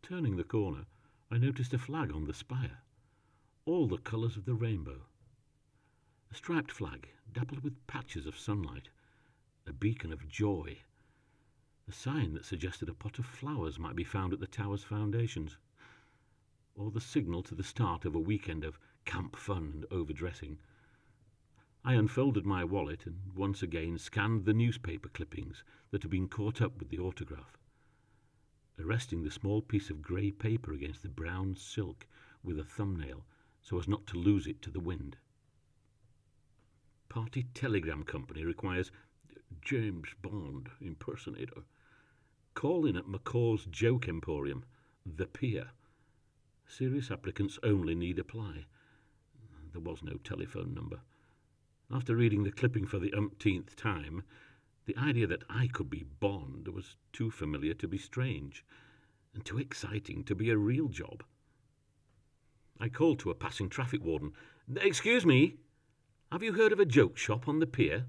Turning the corner, I noticed a flag on the spire, all the colours of the rainbow. A striped flag, dappled with patches of sunlight, a beacon of joy, a sign that suggested a pot of flowers might be found at the tower's foundations, or the signal to the start of a weekend of camp fun and overdressing. I unfolded my wallet and once again scanned the newspaper clippings that had been caught up with the autograph, arresting the small piece of grey paper against the brown silk with a thumbnail so as not to lose it to the wind. Party Telegram Company requires James Bond impersonator. Call in at McCaw's Joke Emporium, The Pier. Serious applicants only need apply. There was no telephone number. After reading the clipping for the umpteenth time, the idea that I could be Bond was too familiar to be strange, and too exciting to be a real job. I called to a passing traffic warden. "Excuse me, have you heard of a joke shop on the pier?"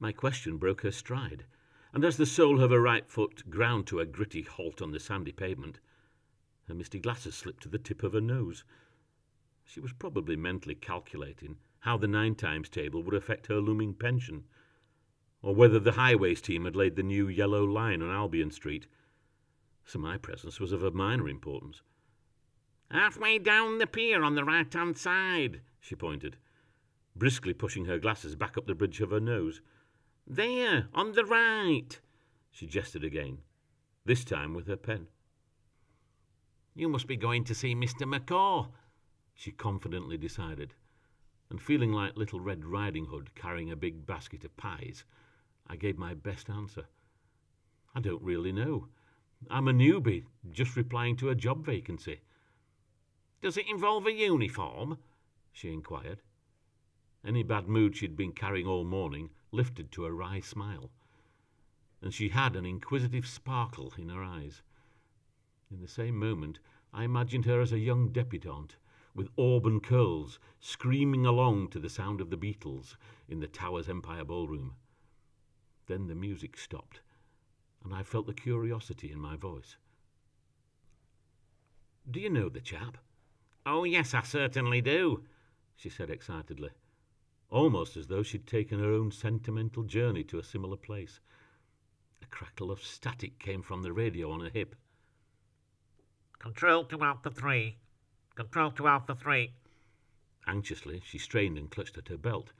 My question broke her stride, and as the sole of her right foot ground to a gritty halt on the sandy pavement, her misty glasses slipped to the tip of her nose. She was probably mentally calculating how the 9 times table would affect her looming pension, or whether the highways team had laid the new yellow line on Albion Street, so my presence was of a minor importance. "Halfway down the pier on the right-hand side," she pointed, briskly pushing her glasses back up the bridge of her nose. "There, on the right," she gestured again, this time with her pen. "You must be going to see Mr. McCaw," she confidently decided, and feeling like Little Red Riding Hood carrying a big basket of pies, I gave my best answer. "I don't really know. I'm a newbie, just replying to a job vacancy." "Does it involve a uniform?" she inquired. Any bad mood she'd been carrying all morning lifted to a wry smile, and she had an inquisitive sparkle in her eyes. In the same moment, I imagined her as a young debutante, with auburn curls, screaming along to the sound of the Beatles in the Tower's Empire Ballroom. Then the music stopped, and I felt the curiosity in my voice. "Do you know the chap?" "Oh, yes, I certainly do," she said excitedly, almost as though she'd taken her own sentimental journey to a similar place. A crackle of static came from the radio on her hip. "Control to Alpha 3. Control to Alpha 3. Anxiously, she strained and clutched at her belt,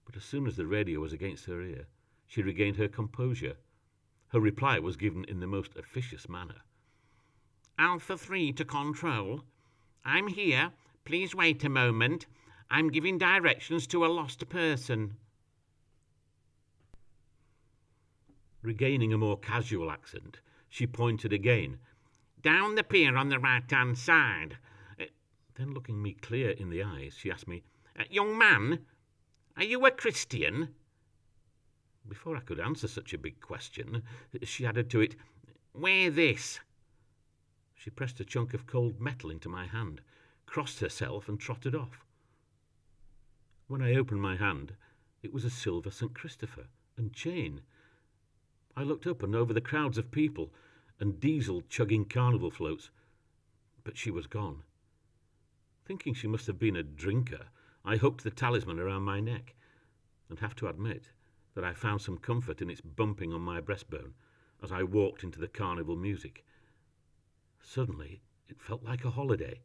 but as soon as the radio was against her ear, she regained her composure. Her reply was given in the most officious manner. "Alpha 3 to Control. I'm here. Please wait a moment. I'm giving directions to a lost person." Regaining a more casual accent, she pointed again. "Down the pier on the right-hand side." Then, looking me clear in the eyes, she asked me, "Young man, are you a Christian?" Before I could answer such a big question, she added to it, "Wear this." She pressed a chunk of cold metal into my hand, crossed herself and trotted off. When I opened my hand, it was a silver St. Christopher and chain. I looked up and over the crowds of people and diesel chugging carnival floats, but she was gone. Thinking she must have been a drinker, I hooked the talisman around my neck, and have to admit that I found some comfort in its bumping on my breastbone as I walked into the carnival music. Suddenly, it felt like a holiday.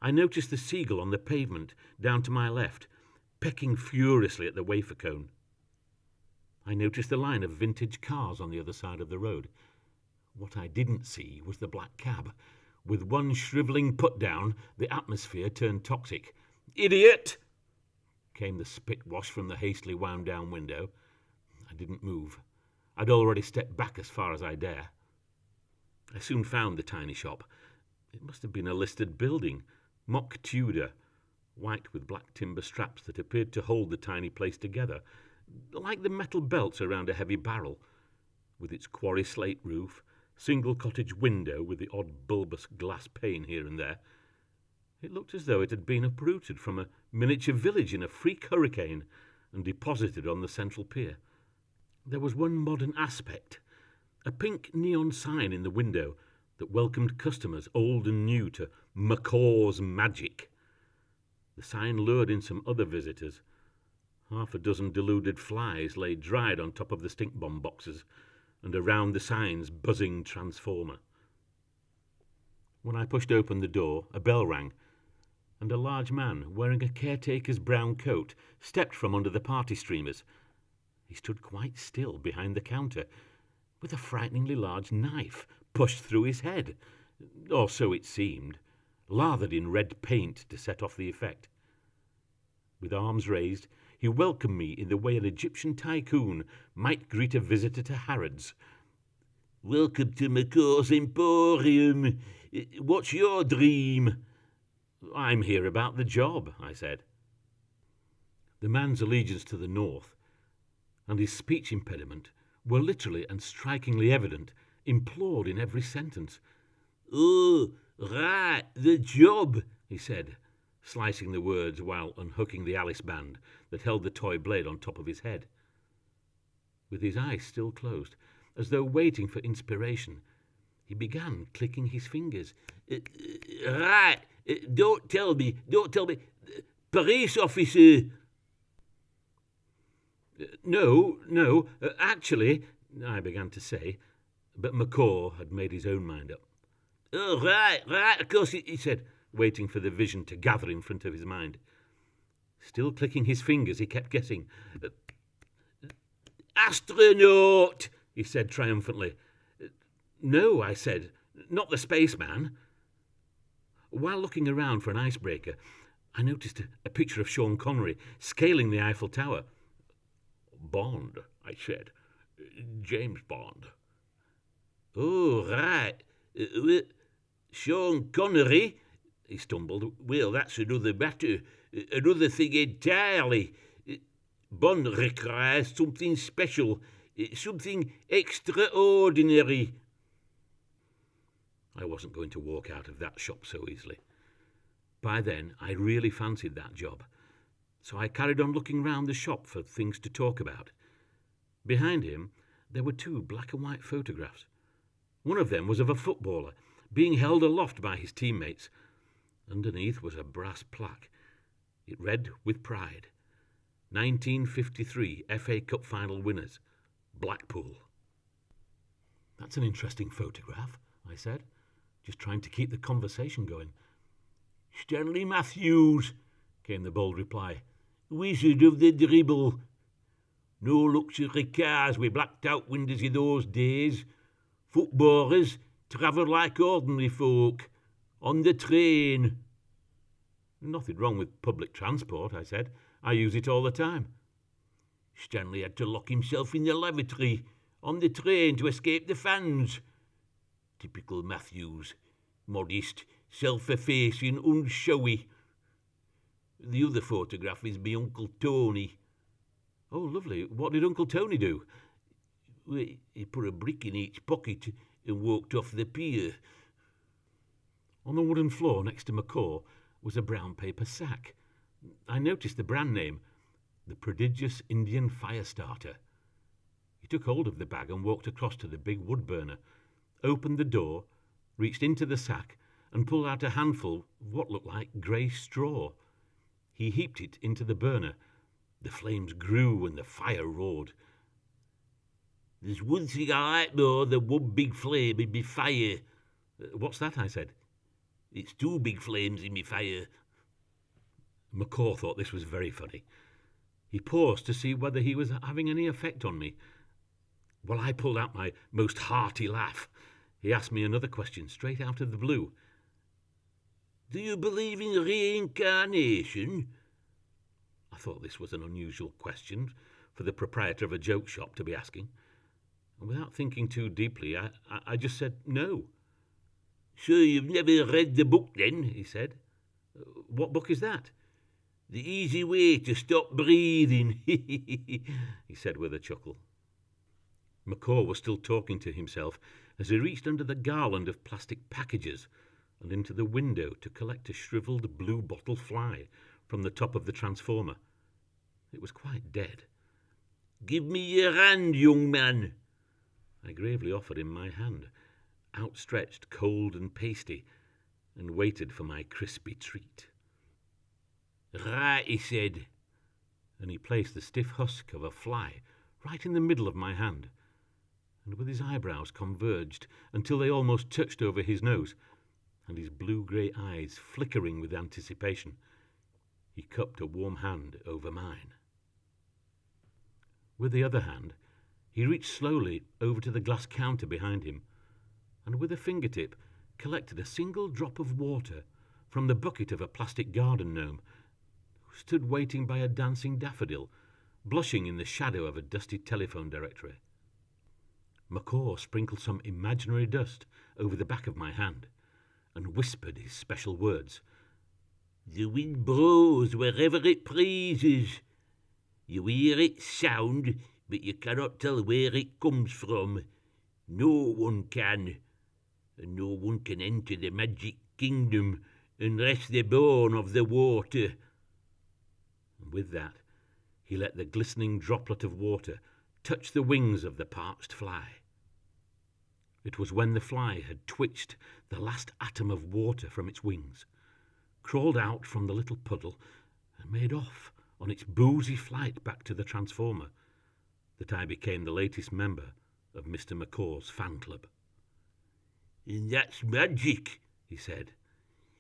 I noticed the seagull on the pavement down to my left, pecking furiously at the wafer cone. I noticed the line of vintage cars on the other side of the road. What I didn't see was the black cab. With one shrivelling put-down, the atmosphere turned toxic. "Idiot!" came the spit-wash from the hastily wound-down window. I didn't move. I'd already stepped back as far as I dare. I soon found the tiny shop. It must have been a listed building, mock Tudor, white with black timber straps that appeared to hold the tiny place together, like the metal belts around a heavy barrel, with its quarry slate roof, single cottage window with the odd bulbous glass pane here and there. It looked as though it had been uprooted from a miniature village in a freak hurricane and deposited on the central pier. There was one modern aspect, a pink neon sign in the window that welcomed customers old and new to Macaw's Magic. The sign lured in some other visitors. Half a dozen deluded flies lay dried on top of the stink bomb boxes and around the sign's buzzing transformer. When I pushed open the door, a bell rang, and a large man wearing a caretaker's brown coat stepped from under the party streamers. He stood quite still behind the counter, with a frighteningly large knife pushed through his head, or so it seemed, lathered in red paint to set off the effect. With arms raised, he welcomed me in the way an Egyptian tycoon might greet a visitor to Harrods. "Welcome to Macaw's Emporium. What's your dream?" "I'm here about the job," I said. The man's allegiance to the North and his speech impediment were literally and strikingly evident, implored in every sentence. "Oh, right, the job," he said, slicing the words while unhooking the Alice band that held the toy blade on top of his head. With his eyes still closed, as though waiting for inspiration, he began clicking his fingers. "Right, don't tell me, police officer." No, actually," I began to say, but Macaw had made his own mind up. "Oh, right, of course," he said, waiting for the vision to gather in front of his mind. Still clicking his fingers, he kept guessing. "Astronaut," he said triumphantly. "No," I said, "not the spaceman." While looking around for an icebreaker, I noticed a picture of Sean Connery scaling the Eiffel Tower. "Bond," I said. "James Bond." "Oh, right. Sean Connery," he stumbled. "Well, that's another matter. Another thing entirely. Bond requires something special, something extraordinary." I wasn't going to walk out of that shop so easily. By then, I really fancied that job, so I carried on looking round the shop for things to talk about. Behind him, there were 2 black and white photographs. One of them was of a footballer, being held aloft by his teammates. Underneath was a brass plaque. It read with pride, 1953 FA Cup final winners, Blackpool. "That's an interesting photograph," I said, just trying to keep the conversation going. "Stanley Matthews," came the bold reply. "Wizard of the dribble. No luxury cars with blacked-out windows in those days. Footballers travelled like ordinary folk, on the train." "Nothing wrong with public transport," I said. "I use it all the time." "Stanley had to lock himself in the lavatory on the train to escape the fans. Typical Matthews. Modest, self-effacing, unshowy. The other photograph is my Uncle Tony." "Oh, lovely. What did Uncle Tony do?" "Well, he put a brick in each pocket and walked off the pier." On the wooden floor next to Macaw was a brown paper sack. I noticed the brand name, the Prodigious Indian Fire Starter. He took hold of the bag and walked across to the big wood burner, opened the door, reached into the sack and pulled out a handful of what looked like grey straw. He heaped it into the burner. The flames grew and the fire roared. "There's one thing I like more than one big flame in me fire." "What's that?" I said. "It's 2 big flames in me fire." Macaw thought this was very funny. He paused to see whether he was having any effect on me. While I pulled out my most hearty laugh, he asked me another question straight out of the blue. "Do you believe in reincarnation?" I thought this was an unusual question for the proprietor of a joke shop to be asking. And without thinking too deeply, I just said no. "So you've never read the book then?" he said. "What book is that?" "The Easy Way to Stop Breathing," he said with a chuckle. Macaw was still talking to himself as he reached under the garland of plastic packages and into the window to collect a shriveled blue bottle fly from the top of the transformer. It was quite dead. "Give me your hand, young man." I gravely offered him my hand. outstretched, cold and pasty, and waited for my crispy treat. "Right," he said, and he placed the stiff husk of a fly right in the middle of my hand, and with his eyebrows converged until they almost touched over his nose, and his blue-grey eyes flickering with anticipation, he cupped a warm hand over mine. With the other hand, he reached slowly over to the glass counter behind him, and with a fingertip collected a single drop of water from the bucket of a plastic garden gnome who stood waiting by a dancing daffodil, blushing in the shadow of a dusty telephone directory. Macaw sprinkled some imaginary dust over the back of my hand and whispered his special words. "The wind blows wherever it pleases. You hear its sound, but you cannot tell where it comes from. No one can. And no one can enter the magic kingdom unless they're born of the water." And with that, he let the glistening droplet of water touch the wings of the parched fly. It was when the fly had twitched the last atom of water from its wings, crawled out from the little puddle, and made off on its boozy flight back to the transformer, that I became the latest member of Mr. Macaw's fan club. "And that's magic," he said.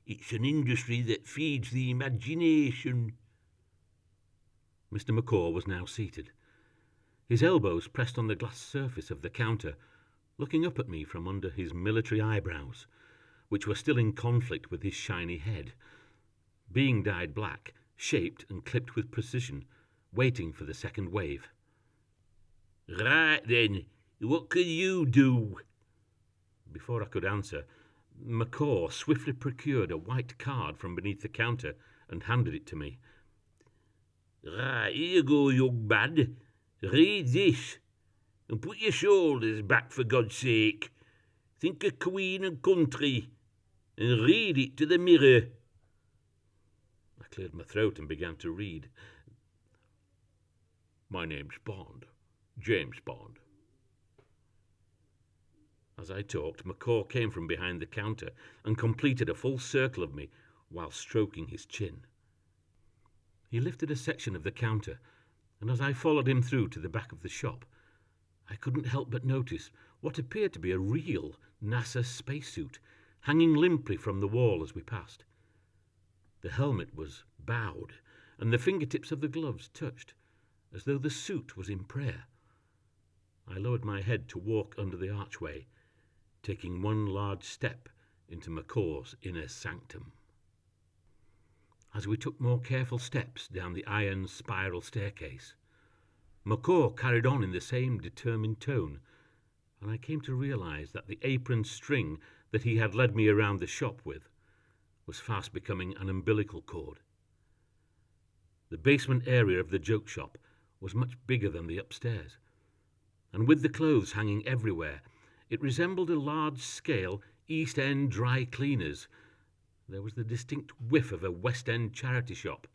"It's an industry that feeds the imagination." Mr. Macaw was now seated, his elbows pressed on the glass surface of the counter, looking up at me from under his military eyebrows, which were still in conflict with his shiny head, being dyed black, shaped and clipped with precision, waiting for the second wave. "Right then, what can you do?" Before I could answer, Macaw swiftly procured a white card from beneath the counter and handed it to me. "Right, here you go, young man. Read this. And put your shoulders back, for God's sake. Think of Queen and country, and read it to the mirror." I cleared my throat and began to read. "My name's Bond, James Bond." As I talked, Macaw came from behind the counter and completed a full circle of me while stroking his chin. He lifted a section of the counter, and as I followed him through to the back of the shop, I couldn't help but notice what appeared to be a real NASA spacesuit hanging limply from the wall as we passed. The helmet was bowed, and the fingertips of the gloves touched, as though the suit was in prayer. I lowered my head to walk under the archway, taking one large step into Macaw's inner sanctum. As we took more careful steps down the iron spiral staircase, Macaw carried on in the same determined tone, and I came to realize that the apron string that he had led me around the shop with was fast becoming an umbilical cord. The basement area of the joke shop was much bigger than the upstairs, and with the clothes hanging everywhere, it resembled a large-scale East End dry cleaners. There was the distinct whiff of a West End charity shop,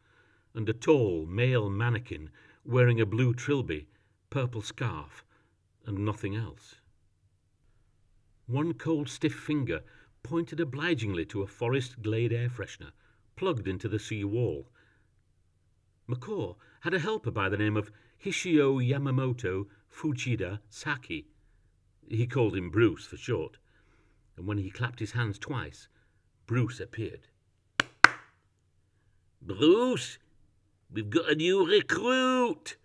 and a tall male mannequin wearing a blue trilby, purple scarf, and nothing else. One cold, stiff finger pointed obligingly to a Forest Glade air freshener plugged into the sea wall. Macaw had a helper by the name of Hishio Yamamoto Fujida Saki. He called him Bruce for short, and when he clapped his hands twice, Bruce appeared. "Bruce, we've got a new recruit!"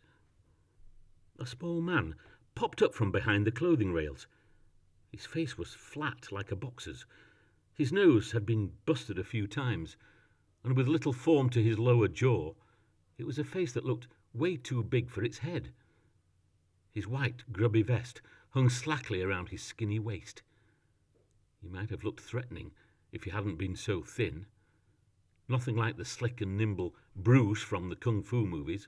A small man popped up from behind the clothing rails. His face was flat like a boxer's. His nose had been busted a few times, and with little form to his lower jaw, it was a face that looked way too big for its head. His white, grubby vest hung slackly around his skinny waist. He might have looked threatening if he hadn't been so thin. Nothing like the slick and nimble Bruce from the Kung Fu movies.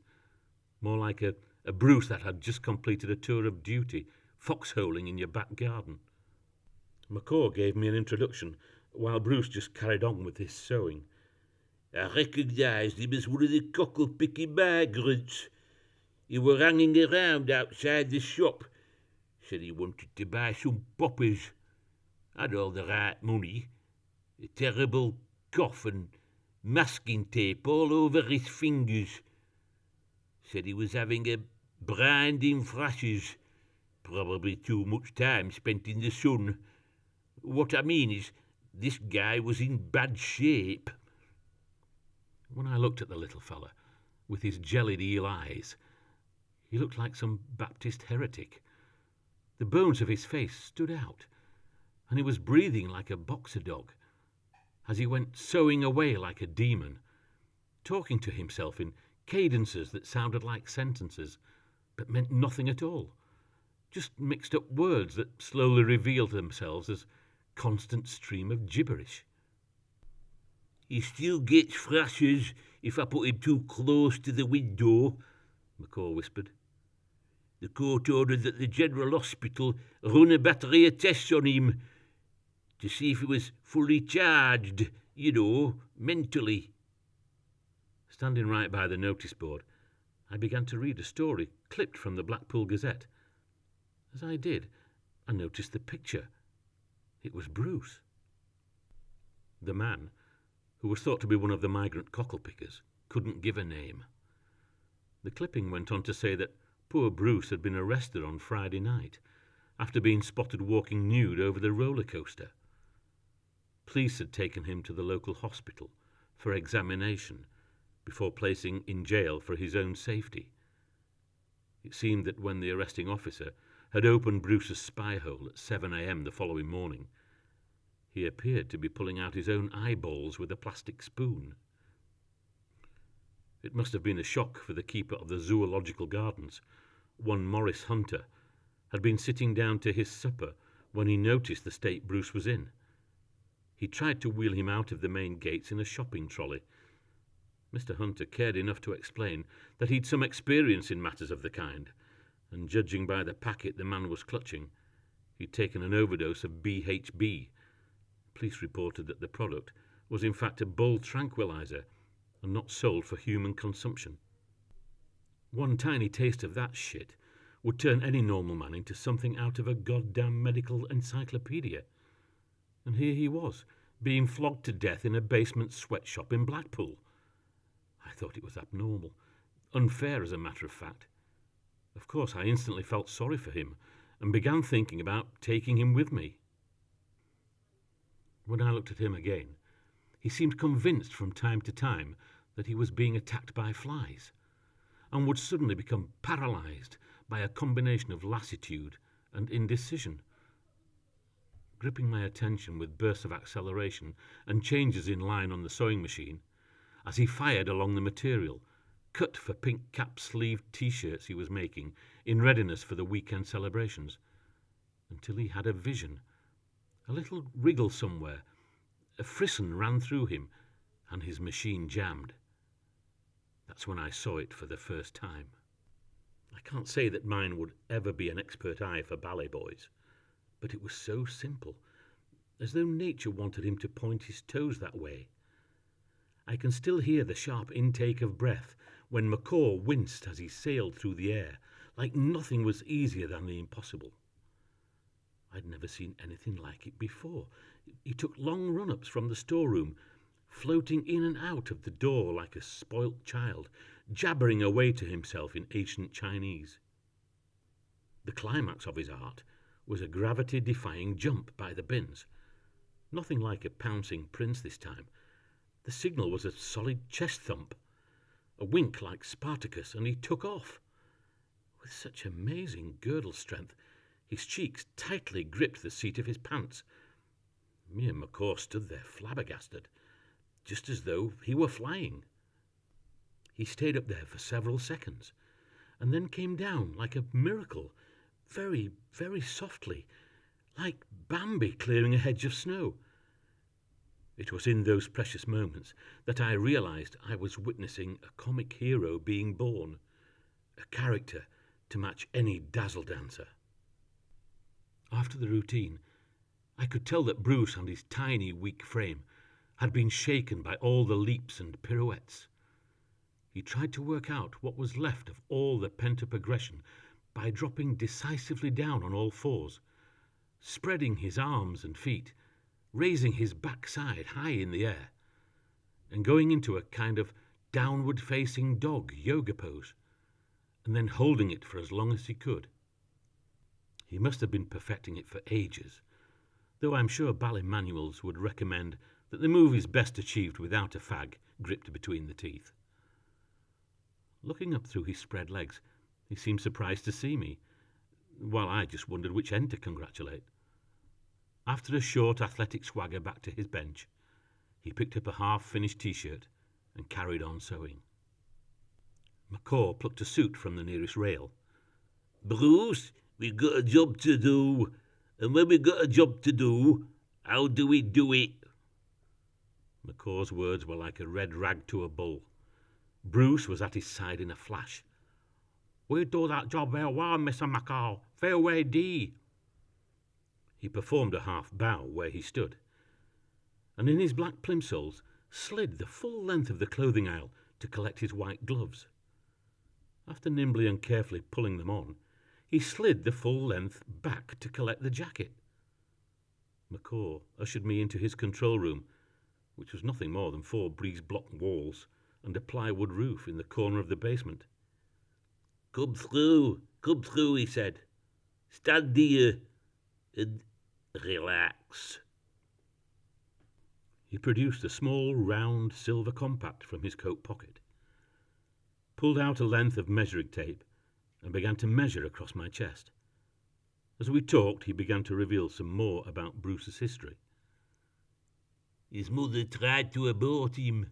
More like a Bruce that had just completed a tour of duty, foxholing in your back garden. Macaw gave me an introduction, while Bruce just carried on with his sewing. "I recognised him as one of the cockle-picking migrants. He were hanging around outside the shop. Said he wanted to buy some poppers. Had all the right money. A terrible cough and masking tape all over his fingers. Said he was having a blinding flashes. Probably too much time spent in the sun. What I mean is, this guy was in bad shape. When I looked at the little fella, with his jellied eel eyes, he looked like some Baptist heretic. The bones of his face stood out, and he was breathing like a boxer dog, as he went sowing away like a demon, talking to himself in cadences that sounded like sentences, but meant nothing at all, just mixed up words that slowly revealed themselves as constant stream of gibberish. He still gets flashes if I put him too close to the window, McCaw whispered. The court ordered that the General Hospital run a battery of tests on him to see if he was fully charged, mentally. Standing right by the notice board, I began to read a story clipped from the Blackpool Gazette. As I did, I noticed the picture. It was Bruce. The man, who was thought to be one of the migrant cockle pickers, couldn't give a name. The clipping went on to say that poor Bruce had been arrested on Friday night after being spotted walking nude over the roller coaster. Police had taken him to the local hospital for examination before placing in jail for his own safety. It seemed that when the arresting officer had opened Bruce's spy hole at 7 a.m. the following morning, he appeared to be pulling out his own eyeballs with a plastic spoon. It must have been a shock for the keeper of the zoological gardens. One Morris Hunter had been sitting down to his supper when he noticed the state Bruce was in. He tried to wheel him out of the main gates in a shopping trolley. Mr. Hunter cared enough to explain that he'd some experience in matters of the kind, and judging by the packet the man was clutching, he'd taken an overdose of BHB. Police reported that the product was in fact a bull tranquilizer and not sold for human consumption. One tiny taste of that shit would turn any normal man into something out of a goddamn medical encyclopedia. And here he was, being flogged to death in a basement sweatshop in Blackpool. I thought it was abnormal, unfair as a matter of fact. Of course, I instantly felt sorry for him and began thinking about taking him with me. When I looked at him again, he seemed convinced from time to time that he was being attacked by flies, and would suddenly become paralysed by a combination of lassitude and indecision. Gripping my attention with bursts of acceleration and changes in line on the sewing machine, as he fired along the material, cut for pink cap-sleeved T-shirts he was making in readiness for the weekend celebrations, until he had a vision. A little wriggle somewhere, a frisson ran through him, and his machine jammed. That's when I saw it for the first time. I can't say that mine would ever be an expert eye for ballet boys, but it was so simple, as though nature wanted him to point his toes that way. I can still hear the sharp intake of breath when McCaw winced as he sailed through the air, like nothing was easier than the impossible. I'd never seen anything like it before. He took long run-ups from the storeroom, floating in and out of the door like a spoilt child, jabbering away to himself in ancient Chinese. The climax of his art was a gravity-defying jump by the bins. Nothing like a pouncing prince this time. The signal was a solid chest thump, a wink like Spartacus, and he took off. With such amazing girdle strength, his cheeks tightly gripped the seat of his pants. Me and McCaw stood there flabbergasted, just as though he were flying. He stayed up there for several seconds, and then came down like a miracle, very, very softly, like Bambi clearing a hedge of snow. It was in those precious moments that I realized I was witnessing a comic hero being born, a character to match any dazzle dancer. After the routine, I could tell that Bruce and his tiny, weak frame had been shaken by all the leaps and pirouettes. He tried to work out what was left of all the pent-up aggression by dropping decisively down on all fours, spreading his arms and feet, raising his backside high in the air, and going into a kind of downward-facing dog yoga pose, and then holding it for as long as he could. He must have been perfecting it for ages, though I'm sure ballet manuals would recommend that the move is best achieved without a fag gripped between the teeth. Looking up through his spread legs, he seemed surprised to see me, while I just wondered which end to congratulate. After a short athletic swagger back to his bench, he picked up a half-finished T-shirt and carried on sewing. McCaw plucked a suit from the nearest rail. "Bruce, we've got a job to do, and when we've got a job to do, how do we do it?" McCaw's words were like a red rag to a bull. Bruce was at his side in a flash. "We do that job very well, Mr. McCaw. Fairway D." He performed a half bow where he stood, and in his black plimsolls slid the full length of the clothing aisle to collect his white gloves. After nimbly and carefully pulling them on, he slid the full length back to collect the jacket. McCaw ushered me into his control room, which was nothing more than 4 breeze-block walls and a plywood roof in the corner of the basement. Come through, he said. "Stand here and relax." He produced a small, round, silver compact from his coat pocket, pulled out a length of measuring tape, and began to measure across my chest. As we talked, he began to reveal some more about Bruce's history. His mother tried to abort him.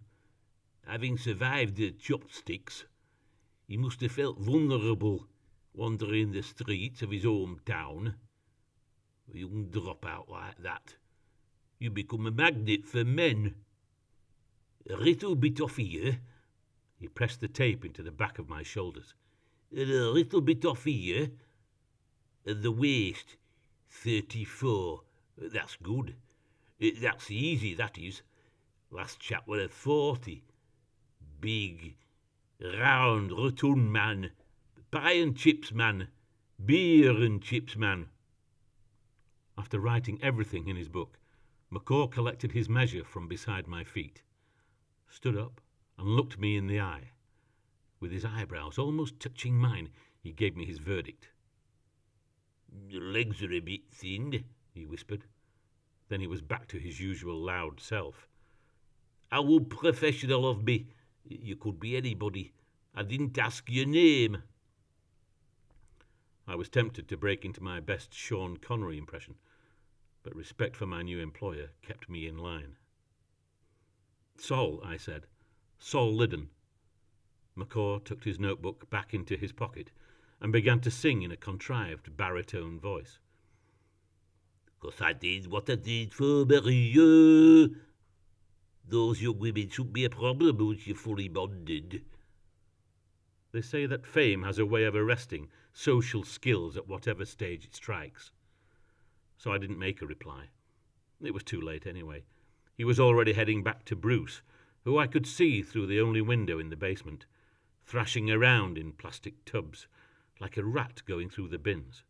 Having survived the chopsticks, he must have felt vulnerable wandering the streets of his hometown. A young dropout like that, you become a magnet for men. A little bit off here. He pressed the tape into the back of my shoulders. And a little bit off here. At the waist, 34. That's good. That's easy, that is. Last chap was at 40. Big, round, rotund man. Pie and chips man. Beer and chips man. After writing everything in his book, McCaw collected his measure from beside my feet, stood up and looked me in the eye. With his eyebrows almost touching mine, he gave me his verdict. "Your legs are a bit thin," he whispered. Then he was back to his usual loud self. "How unprofessional of me. You could be anybody. I didn't ask your name." I was tempted to break into my best Sean Connery impression, but respect for my new employer kept me in line. "Sol," I said. "Sol Liddon." McCaw tucked his notebook back into his pocket and began to sing in a contrived baritone voice. "'Cause I did what I did for Marie. Those young women shouldn't be a problem once you're fully bonded." They say that fame has a way of arresting social skills at whatever stage it strikes. So I didn't make a reply. It was too late anyway. He was already heading back to Bruce, who I could see through the only window in the basement, thrashing around in plastic tubs, like a rat going through the bins.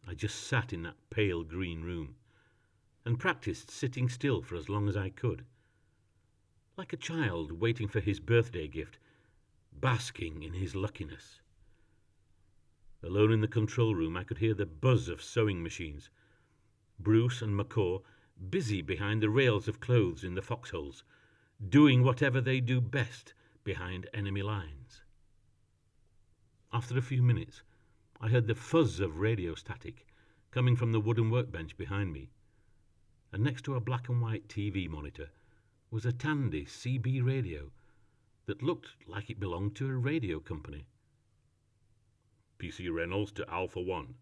I just sat in that pale green room and practiced sitting still for as long as I could, like a child waiting for his birthday gift, basking in his luckiness. Alone in the control room, I could hear the buzz of sewing machines. Bruce and McCaw busy behind the rails of clothes in the foxholes, doing whatever they do best behind enemy lines. After a few minutes, I heard the fuzz of radio static coming from the wooden workbench behind me, and next to a black and white TV monitor was a Tandy CB radio that looked like it belonged to a radio company. "PC Reynolds to Alpha 1.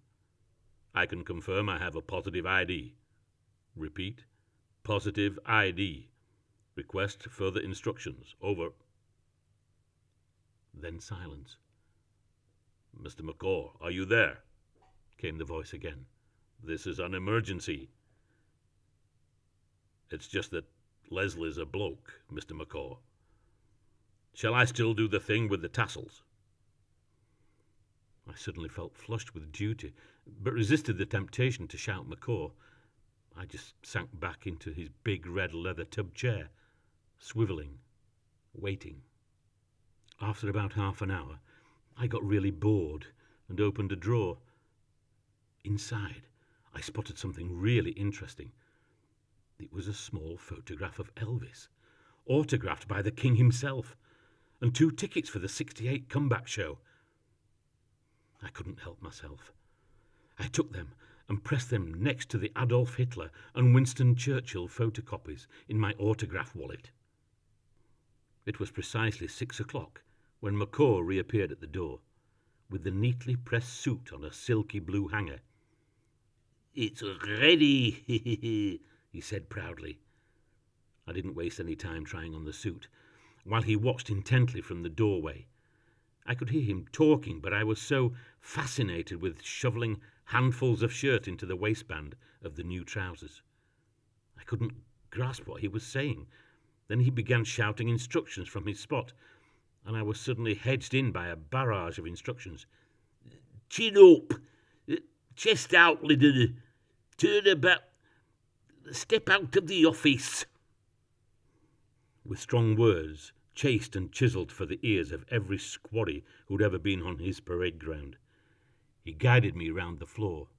I can confirm I have a positive ID. Repeat, positive ID. Request further instructions. Over." Then silence. "Mr. McCaw, are you there?" came the voice again. "This is an emergency." "It's just that Leslie's a bloke, Mr. McCaw. Shall I still do the thing with the tassels?" I suddenly felt flushed with duty, but resisted the temptation to shout macaw. I just sank back into his big red leather tub chair, swivelling, waiting. After about half an hour, I got really bored and opened a drawer. Inside, I spotted something really interesting. It was a small photograph of Elvis, autographed by the King himself, and 2 tickets for the '68 comeback show. I couldn't help myself. I took them and pressed them next to the Adolf Hitler and Winston Churchill photocopies in my autograph wallet. It was precisely 6 o'clock when Macaw reappeared at the door, with the neatly pressed suit on a silky blue hanger. "It's ready," he said proudly. I didn't waste any time trying on the suit, while he watched intently from the doorway. I could hear him talking, but I was so fascinated with shoveling handfuls of shirt into the waistband of the new trousers. I couldn't grasp what he was saying. Then he began shouting instructions from his spot, and I was suddenly hedged in by a barrage of instructions. "Chin up, chest out, Lyddon, turn about, step out of the office." With strong words, chased and chiselled for the ears of every squaddy who'd ever been on his parade ground, he guided me round the floor.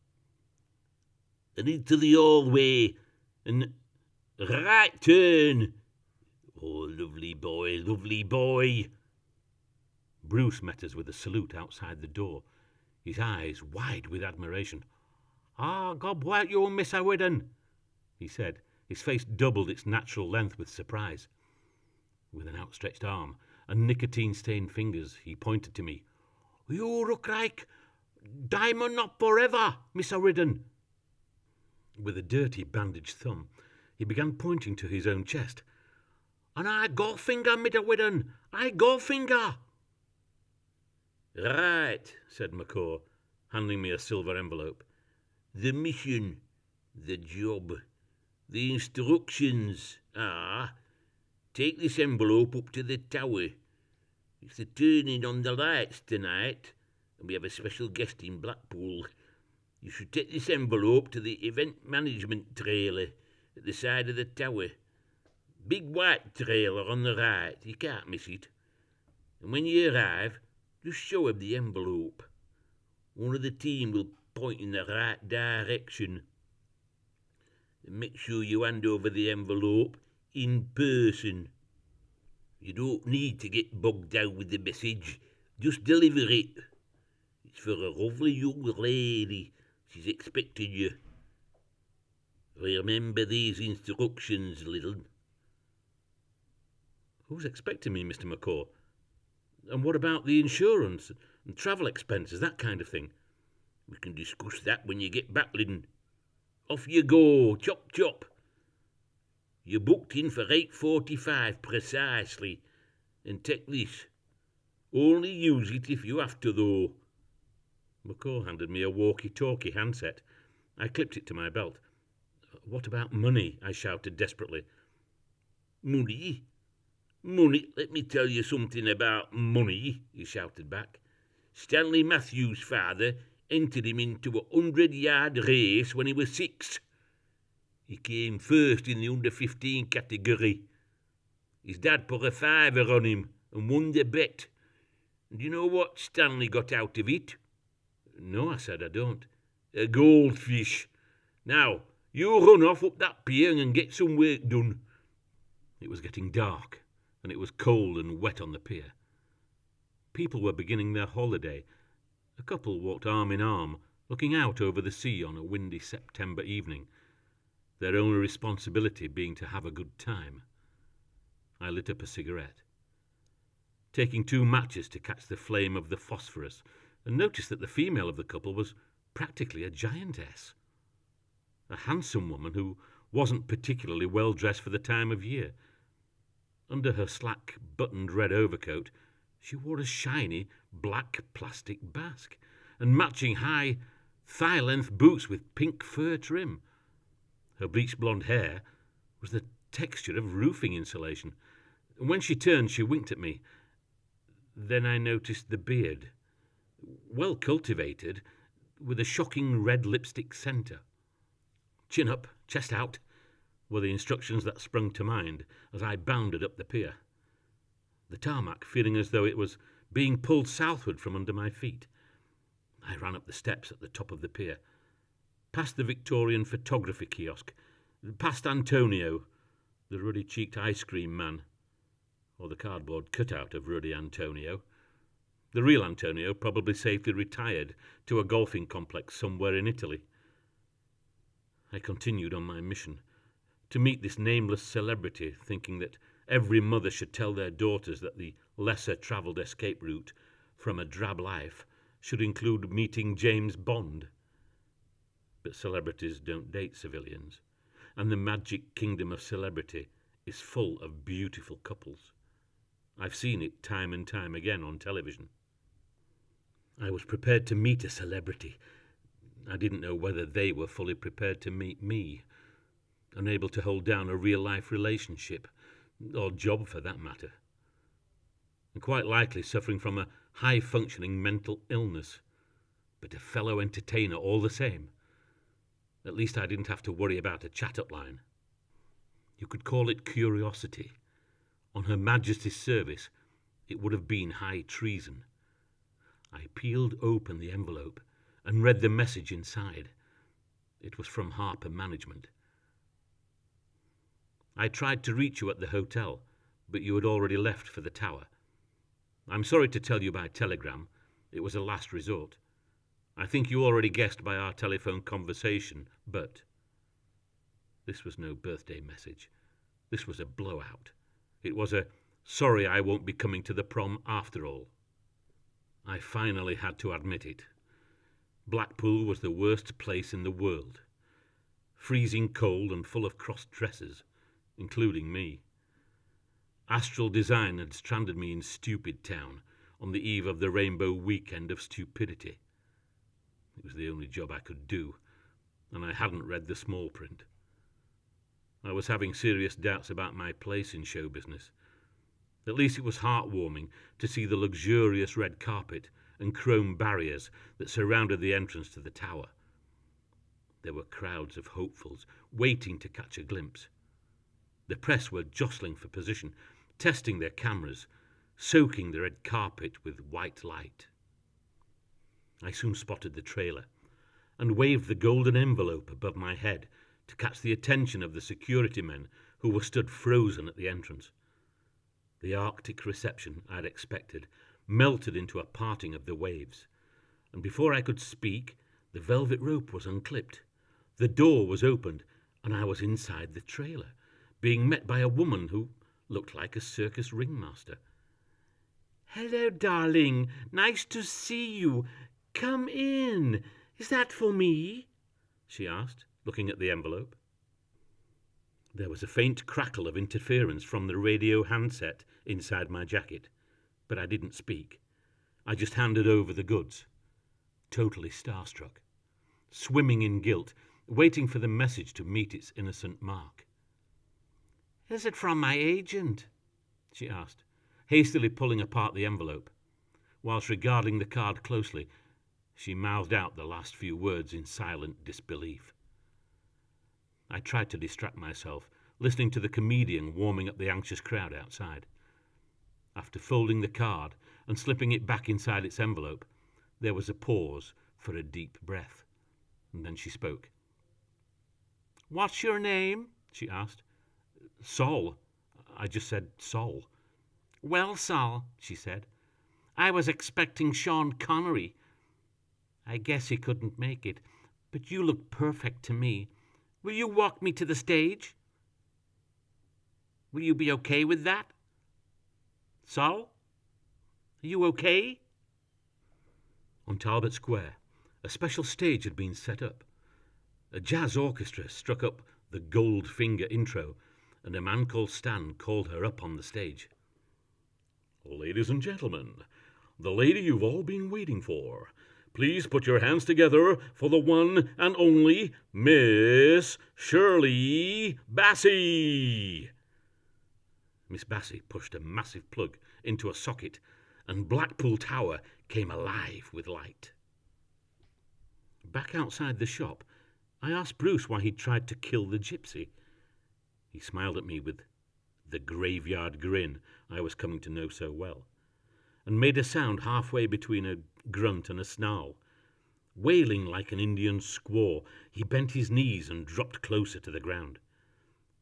"And into the hallway, and right turn. Oh, lovely boy, lovely boy." Bruce met us with a salute outside the door, his eyes wide with admiration. "Ah, God bless you, Mr. Whiddon," he said, his face doubled its natural length with surprise. With an outstretched arm and nicotine-stained fingers, he pointed to me. "You look like Diamond Up Forever, Mr. Whiddon." With a dirty bandaged thumb, he began pointing to his own chest. "And I got finger, Mr. Whiddon, I got finger." "Right," said Macaw, handing me a silver envelope. "The mission, the job, the instructions are, take this envelope up to the tower. It's the turning on the lights tonight, and we have a special guest in Blackpool. You should take this envelope to the event management trailer at the side of the tower. Big white trailer on the right, you can't miss it. And when you arrive, just show him the envelope. One of the team will point in the right direction. And make sure you hand over the envelope in person. You don't need to get bogged down with the message. Just deliver it. It's for a lovely young lady. She's expecting you. Remember these instructions, Lyddon." "Who's expecting me, Mr. Macaw? And what about the insurance and travel expenses, that kind of thing?" "We can discuss that when you get back, Lyddon. Off you go, chop chop. You're booked in for 8:45 precisely, and take this. Only use it if you have to, though." Macaw handed me a walkie-talkie handset. I clipped it to my belt. "What about money?" I shouted desperately. "Money? Money? Let me tell you something about money," he shouted back. "Stanley Matthews' father entered him into a 100-yard race when he was 6. He came first in the under-15 category. His dad put a $5 on him and won the bet. And you know what Stanley got out of it?" "No," I said, "I don't." "A goldfish. Now, you run off up that pier and get some work done." It was getting dark, and it was cold and wet on the pier. People were beginning their holiday. A couple walked arm in arm, looking out over the sea on a windy September evening, their only responsibility being to have a good time. I lit up a cigarette, taking 2 matches to catch the flame of the phosphorus, and noticed that the female of the couple was practically a giantess. A handsome woman who wasn't particularly well dressed for the time of year. Under her slack, buttoned red overcoat, she wore a shiny, black plastic basque, and matching high, thigh-length boots with pink fur trim. Her bleached blonde hair was the texture of roofing insulation. When she turned, she winked at me. Then I noticed the beard, well cultivated, with a shocking red lipstick centre. Chin up, chest out, were the instructions that sprung to mind as I bounded up the pier, the tarmac feeling as though it was being pulled southward from under my feet. I ran up the steps at the top of the pier, past the Victorian photography kiosk, past Antonio, the ruddy-cheeked ice cream man, or the cardboard cutout of ruddy Antonio. The real Antonio probably safely retired to a golfing complex somewhere in Italy. I continued on my mission, to meet this nameless celebrity, thinking that every mother should tell their daughters that the lesser-travelled escape route from a drab life should include meeting James Bond. But celebrities don't date civilians, and the magic kingdom of celebrity is full of beautiful couples. I've seen it time and time again on television. I was prepared to meet a celebrity. I didn't know whether they were fully prepared to meet me, unable to hold down a real-life relationship, or job for that matter, and quite likely suffering from a high-functioning mental illness, but a fellow entertainer all the same. At least I didn't have to worry about a chat-up line. You could call it curiosity. On Her Majesty's service, it would have been high treason. I peeled open the envelope and read the message inside. It was from Harper Management. I tried to reach you at the hotel, but you had already left for the tower. I'm sorry to tell you by telegram. It was a last resort. I think you already guessed by our telephone conversation, but... This was no birthday message. This was a blowout. It was a, sorry I won't be coming to the prom after all. I finally had to admit it. Blackpool was the worst place in the world. Freezing cold and full of cross-dressers, including me. Astral design had stranded me in Stupid Town on the eve of the rainbow weekend of stupidity. It was the only job I could do, and I hadn't read the small print. I was having serious doubts about my place in show business. At least it was heartwarming to see the luxurious red carpet and chrome barriers that surrounded the entrance to the tower. There were crowds of hopefuls waiting to catch a glimpse. The press were jostling for position, testing their cameras, soaking the red carpet with white light. I soon spotted the trailer and waved the golden envelope above my head to catch the attention of the security men who were stood frozen at the entrance. The Arctic reception I'd expected melted into a parting of the waves, and before I could speak, the velvet rope was unclipped. The door was opened, and I was inside the trailer, being met by a woman who looked like a circus ringmaster. "Hello, darling. Nice to see you. Come in. Is that for me?" she asked, looking at the envelope. There was a faint crackle of interference from the radio handset inside my jacket, but I didn't speak. I just handed over the goods, totally starstruck, swimming in guilt, waiting for the message to meet its innocent mark. "Is it from my agent?" she asked, hastily pulling apart the envelope. Whilst regarding the card closely, she mouthed out the last few words in silent disbelief. I tried to distract myself, listening to the comedian warming up the anxious crowd outside. After folding the card and slipping it back inside its envelope, there was a pause for a deep breath, and then she spoke. "What's your name?" she asked. "Sol." I just said Sol. "Well, Sol," she said, "I was expecting Sean Connery. I guess he couldn't make it, but you look perfect to me. Will you walk me to the stage? Will you be okay with that? Sol? Are you okay?" On Talbot Square, a special stage had been set up. A jazz orchestra struck up the Goldfinger intro, and a man called Stan called her up on the stage. "Ladies and gentlemen, the lady you've all been waiting for. Please put your hands together for the one and only Miss Shirley Bassey." Miss Bassey pushed a massive plug into a socket, and Blackpool Tower came alive with light. Back outside the shop, I asked Bruce why he'd tried to kill the gypsy. He smiled at me with the graveyard grin I was coming to know so well, and made a sound halfway between a grunt and a snarl. Wailing like an Indian squaw, he bent his knees and dropped closer to the ground.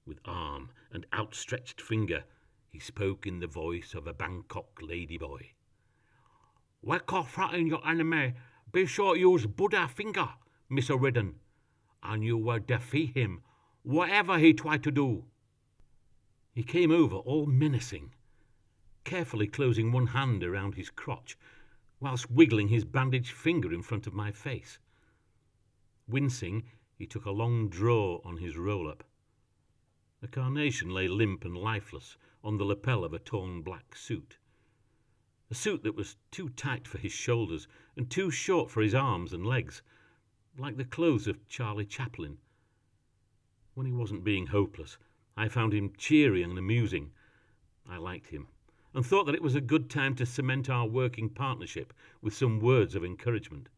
With arm and outstretched finger, he spoke in the voice of a Bangkok ladyboy. "Wake off fronting your enemy. Be sure you use Buddha finger, Mr. Ridden, and you will defeat him, whatever he tried to do." He came over all menacing, carefully closing one hand around his crotch, whilst wiggling his bandaged finger in front of my face. Wincing, he took a long draw on his roll-up. A carnation lay limp and lifeless on the lapel of a torn black suit. A suit that was too tight for his shoulders and too short for his arms and legs, like the clothes of Charlie Chaplin. When he wasn't being hopeless, I found him cheery and amusing. I liked him, and thought that it was a good time to cement our working partnership with some words of encouragement.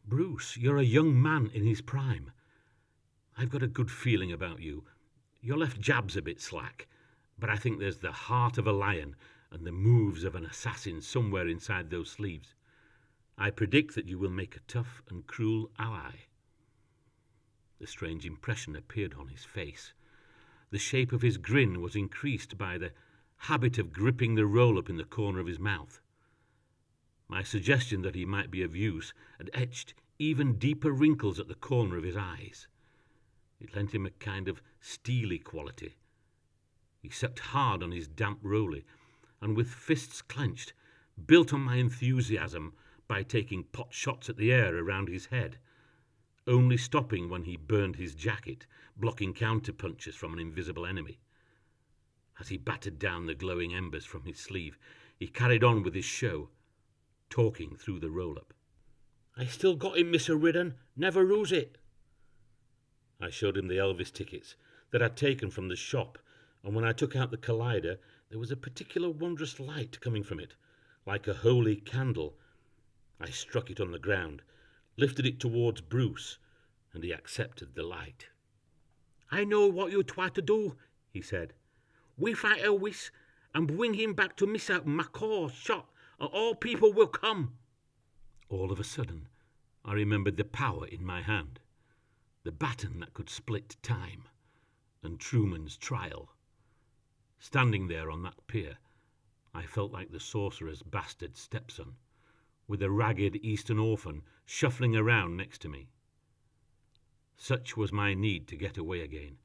"Bruce, you're a young man in his prime. I've got a good feeling about you. Your left jab's a bit slack, but I think there's the heart of a lion and the moves of an assassin somewhere inside those sleeves. I predict that you will make a tough and cruel ally." The strange impression appeared on his face. The shape of his grin was increased by the habit of gripping the roll-up in the corner of his mouth. My suggestion that he might be of use had etched even deeper wrinkles at the corner of his eyes. It lent him a kind of steely quality. He sucked hard on his damp rollie, and with fists clenched, built on my enthusiasm by taking pot shots at the air around his head, only stopping when he burned his jacket, blocking counter-punches from an invisible enemy. As he battered down the glowing embers from his sleeve, he carried on with his show, talking through the roll-up. "I still got him, Mr. Ridden. Never lose it." I showed him the Elvis tickets that I'd taken from the shop, and when I took out the collider, there was a particular wondrous light coming from it, like a holy candle. I struck it on the ground, lifted it towards Bruce, and he accepted the light. "I know what you try to do," he said. "We fight Elvis and bring him back to Mr. McCaw's shop, and all people will come." All of a sudden, I remembered the power in my hand, the baton that could split time, and Truman's trial. Standing there on that pier, I felt like the sorcerer's bastard stepson, with a ragged Eastern orphan shuffling around next to me. Such was my need to get away again.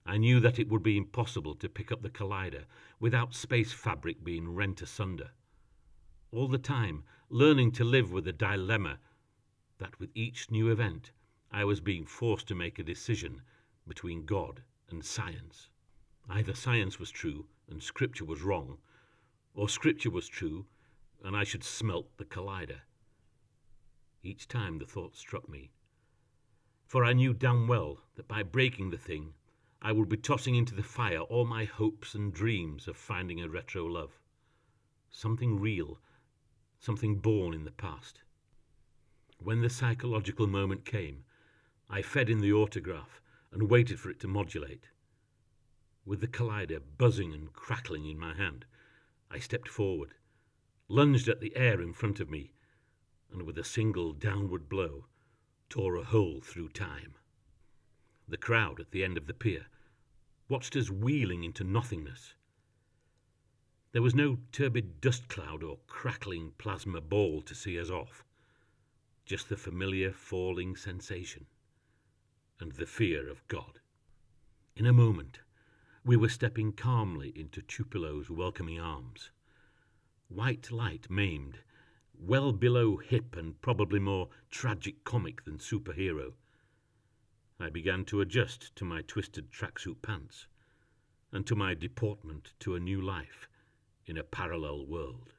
I knew that it would be impossible to pick up the collider without space fabric being rent asunder. All the time, learning to live with the dilemma that with each new event, I was being forced to make a decision between God and science. Either science was true and Scripture was wrong, or Scripture was true and I should smelt the collider. Each time the thought struck me, for I knew damn well that by breaking the thing, I would be tossing into the fire all my hopes and dreams of finding a retro love. Something real, something born in the past. When the psychological moment came, I fed in the autograph and waited for it to modulate. With the collider buzzing and crackling in my hand, I stepped forward, lunged at the air in front of me, and with a single downward blow, tore a hole through time. The crowd at the end of the pier watched us wheeling into nothingness. There was no turbid dust cloud or crackling plasma ball to see us off, just the familiar falling sensation and the fear of God. In a moment, we were stepping calmly into Tupilo's welcoming arms. White light maimed, well below hip and probably more tragic comic than superhero. I began to adjust to my twisted tracksuit pants and to my deportment to a new life in a parallel world.